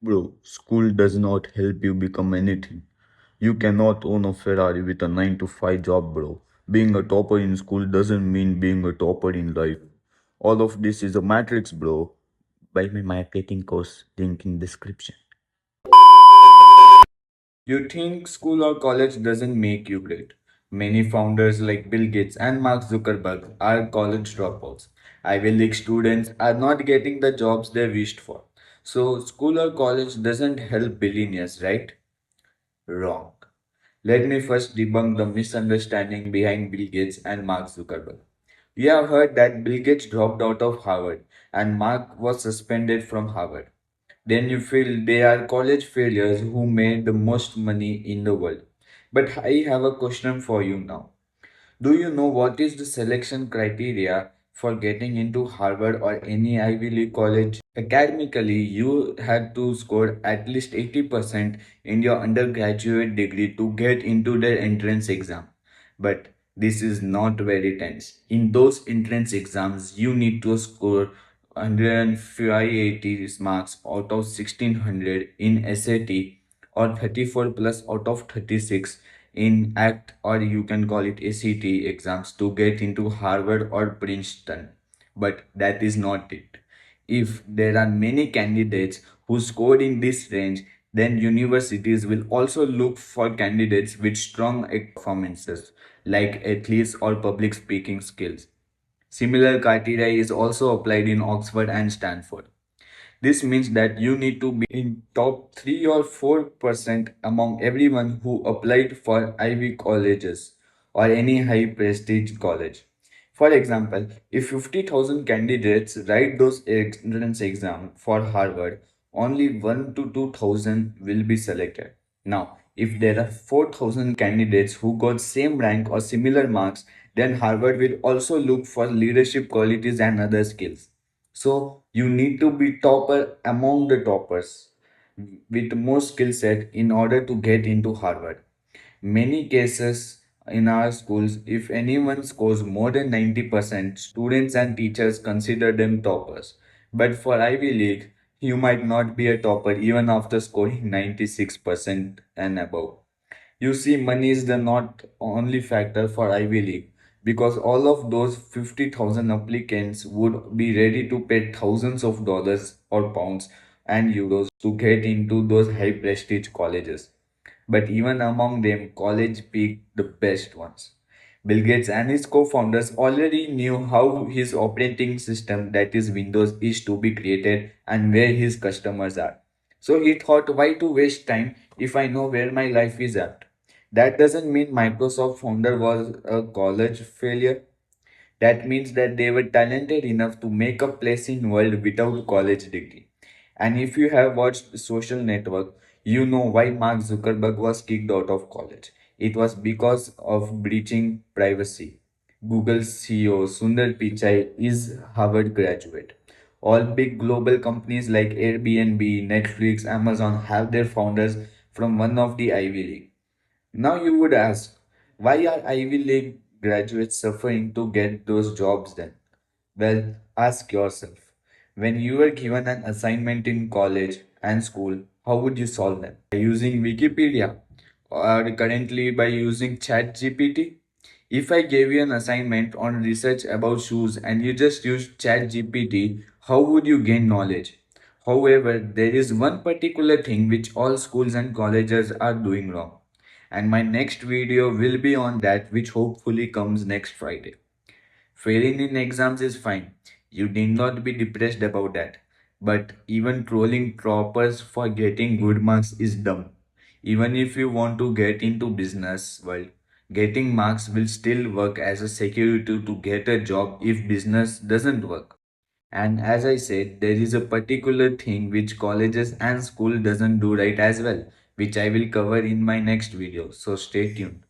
Bro, school does not help you become anything. You cannot own a Ferrari with a 9 to 5 job, bro. Being a topper in school doesn't mean being a topper in life. All of this is a matrix, bro. Buy my marketing course, link in description. You think school or college doesn't make you great. Many founders like Bill Gates and Mark Zuckerberg are college dropouts. Ivy League students are not getting the jobs they wished for. So, school or college doesn't help billionaires, right? Wrong. Let me first debunk the misunderstanding behind Bill Gates and Mark Zuckerberg. We have heard that Bill Gates dropped out of Harvard and Mark was suspended from Harvard. Then you feel they are college failures who made the most money in the world. But I have a question for you now. Do you know what is the selection criteria for getting into Harvard or any Ivy League college? Academically, you had to score at least 80% in your undergraduate degree to get into their entrance exam. But this is not very tense. In those entrance exams, you need to score 180 marks out of 1600 in SAT or 34 plus out of 36 in ACT, or you can call it ACT exams to get into Harvard or Princeton. But that is not it. If there are many candidates who scored in this range, then universities will also look for candidates with strong performances like athletes or public speaking skills. Similar criteria is also applied in Oxford and Stanford. This means that you need to be in top 3 or 4% among everyone who applied for Ivy colleges or any high prestige college. For example, if 50,000 candidates write those entrance exam for Harvard, only 1 to 2,000 will be selected. Now, if there are 4,000 candidates who got same rank or similar marks, then Harvard will also look for leadership qualities and other skills. So you need to be topper among the toppers with more skill set in order to get into Harvard. Many cases in our schools, if anyone scores more than 90%, students and teachers consider them toppers. But for Ivy League, you might not be a topper even after scoring 96% and above. You see, money is the not only factor for Ivy League because all of those 50,000 applicants would be ready to pay thousands of dollars or pounds and euros to get into those high prestige colleges. But even among them, college picked the best ones. Bill Gates and his co-founders already knew how his operating system, that is Windows, is to be created and where his customers are. So he thought, why to waste time if I know where my life is at? That doesn't mean Microsoft founder was a college failure. That means that they were talented enough to make a place in world without college degree. And if you have watched Social Network, you know why Mark Zuckerberg was kicked out of college. It was because of breaching privacy. Google's CEO Sundar Pichai is Harvard graduate. All big global companies like Airbnb, Netflix, Amazon have their founders from one of the Ivy League. Now you would ask, why are Ivy League graduates suffering to get those jobs then? Well, ask yourself. When you were given an assignment in college and school, how would you solve them? By using Wikipedia or currently by using ChatGPT? If I gave you an assignment on research about shoes and you just used ChatGPT, how would you gain knowledge? However, there is one particular thing which all schools and colleges are doing wrong. And my next video will be on that, which hopefully comes next Friday. Failing in exams is fine. You need not be depressed about that. But even trolling toppers for getting good marks is dumb. Even if you want to get into business world, getting marks will still work as a security to get a job if business doesn't work. And as I said, there is a particular thing which colleges and school doesn't do right as well, which I will cover in my next video. So stay tuned.